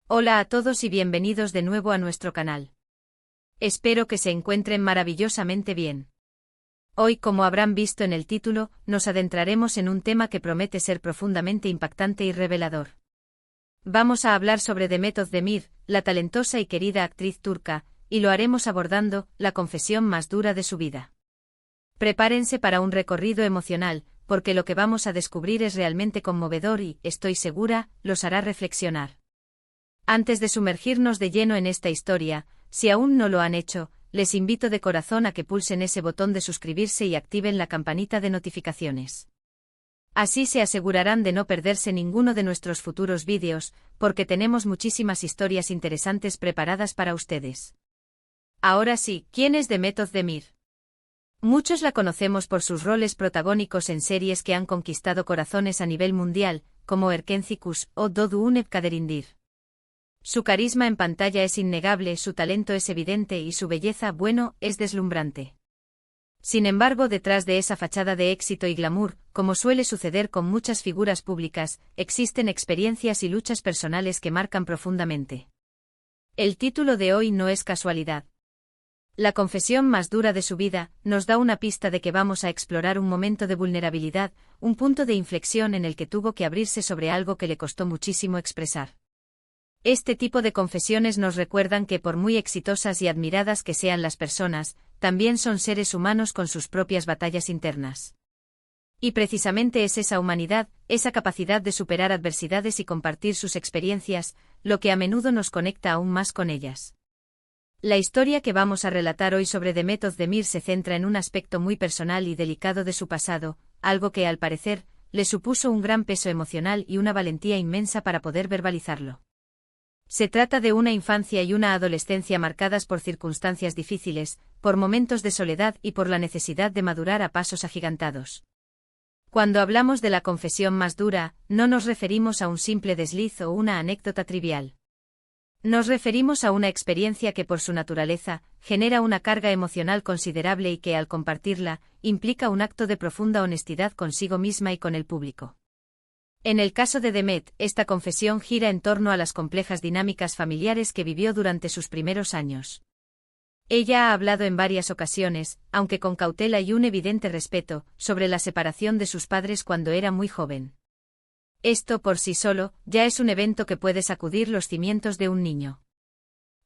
Hola a todos y bienvenidos de nuevo a nuestro canal. Espero que se encuentren maravillosamente bien. Hoy, como habrán visto en el título, nos adentraremos en un tema que promete ser profundamente impactante y revelador. Vamos a hablar sobre Demet Özdemir, la talentosa y querida actriz turca, y lo haremos abordando la confesión más dura de su vida. Prepárense para un recorrido emocional, porque lo que vamos a descubrir es realmente conmovedor y, estoy segura, los hará reflexionar. Antes de sumergirnos de lleno en esta historia, si aún no lo han hecho, les invito de corazón a que pulsen ese botón de suscribirse y activen la campanita de notificaciones. Así se asegurarán de no perderse ninguno de nuestros futuros vídeos, porque tenemos muchísimas historias interesantes preparadas para ustedes. Ahora sí, ¿quién es Demet Özdemir? Muchos la conocemos por sus roles protagónicos en series que han conquistado corazones a nivel mundial, como Erkencikus o Doğduğun Kaderindir. Su carisma en pantalla es innegable, su talento es evidente y su belleza, bueno, es deslumbrante. Sin embargo, detrás de esa fachada de éxito y glamour, como suele suceder con muchas figuras públicas, existen experiencias y luchas personales que marcan profundamente. El título de hoy no es casualidad. La confesión más dura de su vida nos da una pista de que vamos a explorar un momento de vulnerabilidad, un punto de inflexión en el que tuvo que abrirse sobre algo que le costó muchísimo expresar. Este tipo de confesiones nos recuerdan que por muy exitosas y admiradas que sean las personas, también son seres humanos con sus propias batallas internas. Y precisamente es esa humanidad, esa capacidad de superar adversidades y compartir sus experiencias, lo que a menudo nos conecta aún más con ellas. La historia que vamos a relatar hoy sobre Demet Özdemir se centra en un aspecto muy personal y delicado de su pasado, algo que, al parecer, le supuso un gran peso emocional y una valentía inmensa para poder verbalizarlo. Se trata de una infancia y una adolescencia marcadas por circunstancias difíciles, por momentos de soledad y por la necesidad de madurar a pasos agigantados. Cuando hablamos de la confesión más dura, no nos referimos a un simple desliz o una anécdota trivial. Nos referimos a una experiencia que por su naturaleza, genera una carga emocional considerable y que al compartirla, implica un acto de profunda honestidad consigo misma y con el público. En el caso de Demet, esta confesión gira en torno a las complejas dinámicas familiares que vivió durante sus primeros años. Ella ha hablado en varias ocasiones, aunque con cautela y un evidente respeto, sobre la separación de sus padres cuando era muy joven. Esto por sí solo, ya es un evento que puede sacudir los cimientos de un niño.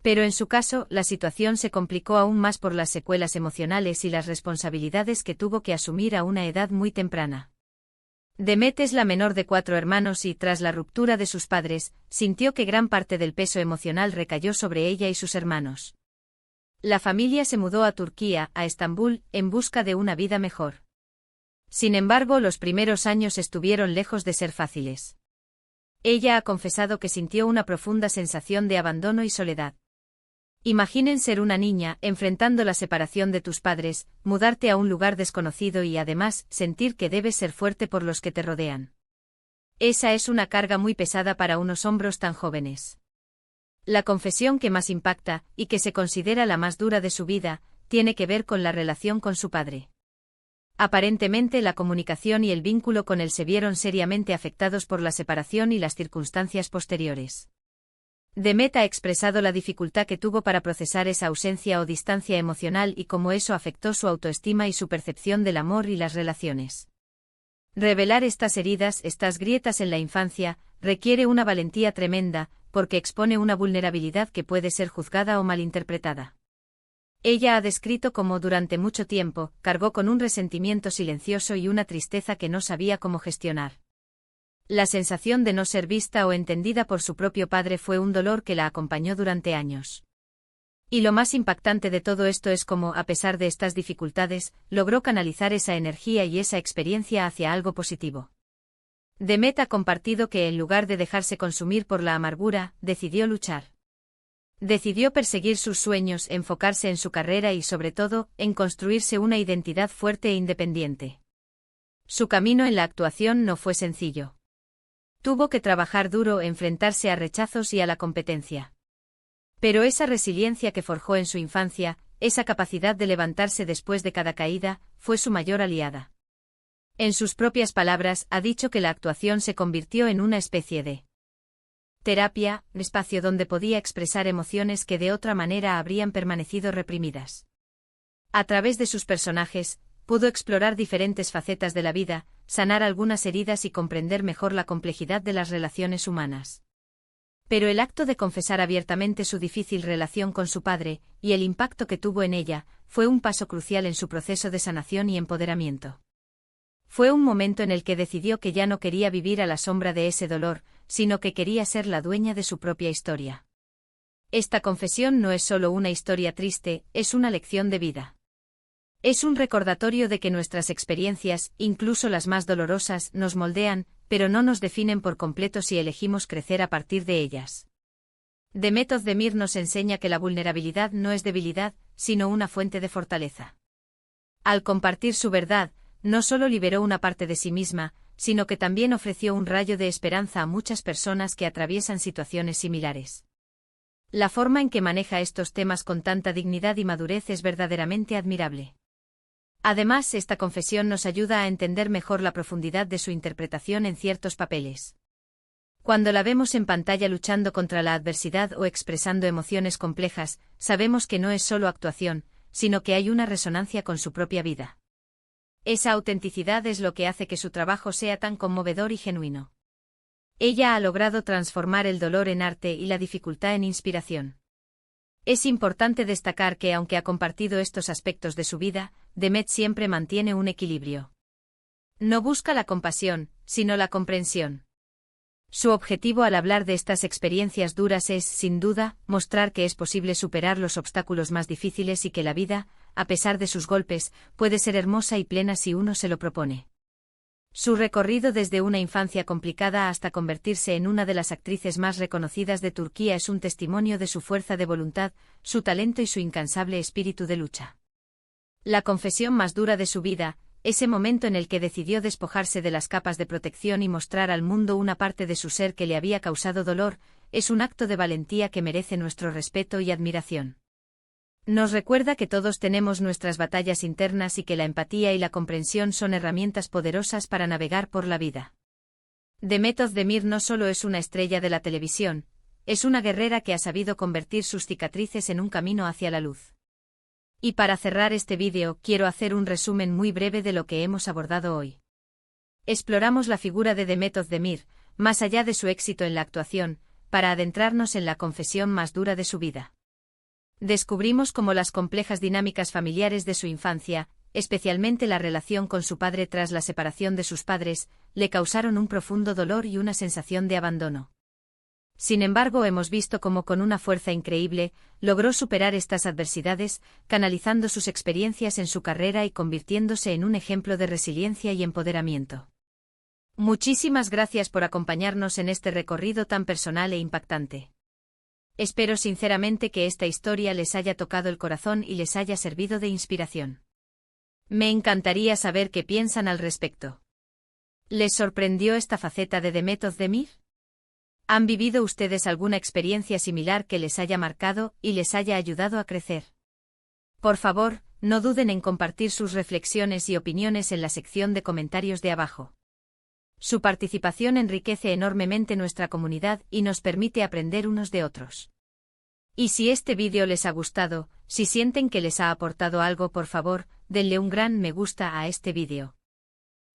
Pero en su caso, la situación se complicó aún más por las secuelas emocionales y las responsabilidades que tuvo que asumir a una edad muy temprana. Demet es la menor de 4 hermanos y, tras la ruptura de sus padres, sintió que gran parte del peso emocional recayó sobre ella y sus hermanos. La familia se mudó a Turquía, a Estambul, en busca de una vida mejor. Sin embargo, los primeros años estuvieron lejos de ser fáciles. Ella ha confesado que sintió una profunda sensación de abandono y soledad. Imaginen ser una niña, enfrentando la separación de tus padres, mudarte a un lugar desconocido y además, sentir que debes ser fuerte por los que te rodean. Esa es una carga muy pesada para unos hombros tan jóvenes. La confesión que más impacta, y que se considera la más dura de su vida, tiene que ver con la relación con su padre. Aparentemente la comunicación y el vínculo con él se vieron seriamente afectados por la separación y las circunstancias posteriores. Demet ha expresado la dificultad que tuvo para procesar esa ausencia o distancia emocional y cómo eso afectó su autoestima y su percepción del amor y las relaciones. Revelar estas heridas, estas grietas en la infancia, requiere una valentía tremenda, porque expone una vulnerabilidad que puede ser juzgada o malinterpretada. Ella ha descrito cómo durante mucho tiempo, cargó con un resentimiento silencioso y una tristeza que no sabía cómo gestionar. La sensación de no ser vista o entendida por su propio padre fue un dolor que la acompañó durante años. Y lo más impactante de todo esto es cómo, a pesar de estas dificultades, logró canalizar esa energía y esa experiencia hacia algo positivo. Demet ha compartido que en lugar de dejarse consumir por la amargura, decidió luchar. Decidió perseguir sus sueños, enfocarse en su carrera y sobre todo, en construirse una identidad fuerte e independiente. Su camino en la actuación no fue sencillo. Tuvo que trabajar duro, enfrentarse a rechazos y a la competencia. Pero esa resiliencia que forjó en su infancia, esa capacidad de levantarse después de cada caída, fue su mayor aliada. En sus propias palabras, ha dicho que la actuación se convirtió en una especie de Terapia, espacio donde podía expresar emociones que de otra manera habrían permanecido reprimidas. A través de sus personajes, pudo explorar diferentes facetas de la vida, sanar algunas heridas y comprender mejor la complejidad de las relaciones humanas. Pero el acto de confesar abiertamente su difícil relación con su padre, y el impacto que tuvo en ella, fue un paso crucial en su proceso de sanación y empoderamiento. Fue un momento en el que decidió que ya no quería vivir a la sombra de ese dolor, sino que quería ser la dueña de su propia historia. Esta confesión no es solo una historia triste, es una lección de vida. Es un recordatorio de que nuestras experiencias, incluso las más dolorosas, nos moldean, pero no nos definen por completo si elegimos crecer a partir de ellas. Demet Özdemir nos enseña que la vulnerabilidad no es debilidad, sino una fuente de fortaleza. Al compartir su verdad, no solo liberó una parte de sí misma, sino que también ofreció un rayo de esperanza a muchas personas que atraviesan situaciones similares. La forma en que maneja estos temas con tanta dignidad y madurez es verdaderamente admirable. Además, esta confesión nos ayuda a entender mejor la profundidad de su interpretación en ciertos papeles. Cuando la vemos en pantalla luchando contra la adversidad o expresando emociones complejas, sabemos que no es solo actuación, sino que hay una resonancia con su propia vida. Esa autenticidad es lo que hace que su trabajo sea tan conmovedor y genuino. Ella ha logrado transformar el dolor en arte y la dificultad en inspiración. Es importante destacar que aunque ha compartido estos aspectos de su vida, Demet siempre mantiene un equilibrio. No busca la compasión, sino la comprensión. Su objetivo al hablar de estas experiencias duras es, sin duda, mostrar que es posible superar los obstáculos más difíciles y que la vida, a pesar de sus golpes, puede ser hermosa y plena si uno se lo propone. Su recorrido desde una infancia complicada hasta convertirse en una de las actrices más reconocidas de Turquía es un testimonio de su fuerza de voluntad, su talento y su incansable espíritu de lucha. La confesión más dura de su vida, ese momento en el que decidió despojarse de las capas de protección y mostrar al mundo una parte de su ser que le había causado dolor, es un acto de valentía que merece nuestro respeto y admiración. Nos recuerda que todos tenemos nuestras batallas internas y que la empatía y la comprensión son herramientas poderosas para navegar por la vida. Demet Özdemir no solo es una estrella de la televisión, es una guerrera que ha sabido convertir sus cicatrices en un camino hacia la luz. Y para cerrar este vídeo, quiero hacer un resumen muy breve de lo que hemos abordado hoy. Exploramos la figura de Demet Özdemir, más allá de su éxito en la actuación, para adentrarnos en la confesión más dura de su vida. Descubrimos cómo las complejas dinámicas familiares de su infancia, especialmente la relación con su padre tras la separación de sus padres, le causaron un profundo dolor y una sensación de abandono. Sin embargo, hemos visto cómo con una fuerza increíble, logró superar estas adversidades, canalizando sus experiencias en su carrera y convirtiéndose en un ejemplo de resiliencia y empoderamiento. Muchísimas gracias por acompañarnos en este recorrido tan personal e impactante. Espero sinceramente que esta historia les haya tocado el corazón y les haya servido de inspiración. Me encantaría saber qué piensan al respecto. ¿Les sorprendió esta faceta de Demet Özdemir? ¿Han vivido ustedes alguna experiencia similar que les haya marcado y les haya ayudado a crecer? Por favor, no duden en compartir sus reflexiones y opiniones en la sección de comentarios de abajo. Su participación enriquece enormemente nuestra comunidad y nos permite aprender unos de otros. Y si este vídeo les ha gustado, si sienten que les ha aportado algo, por favor, denle un gran me gusta a este vídeo.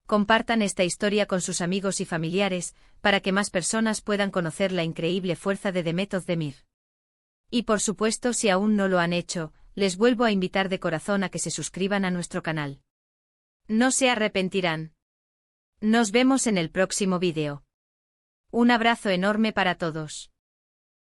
Compartan esta historia con sus amigos y familiares, para que más personas puedan conocer la increíble fuerza de Demet Özdemir. Y por supuesto, si aún no lo han hecho, les vuelvo a invitar de corazón a que se suscriban a nuestro canal. No se arrepentirán. Nos vemos en el próximo vídeo. Un abrazo enorme para todos.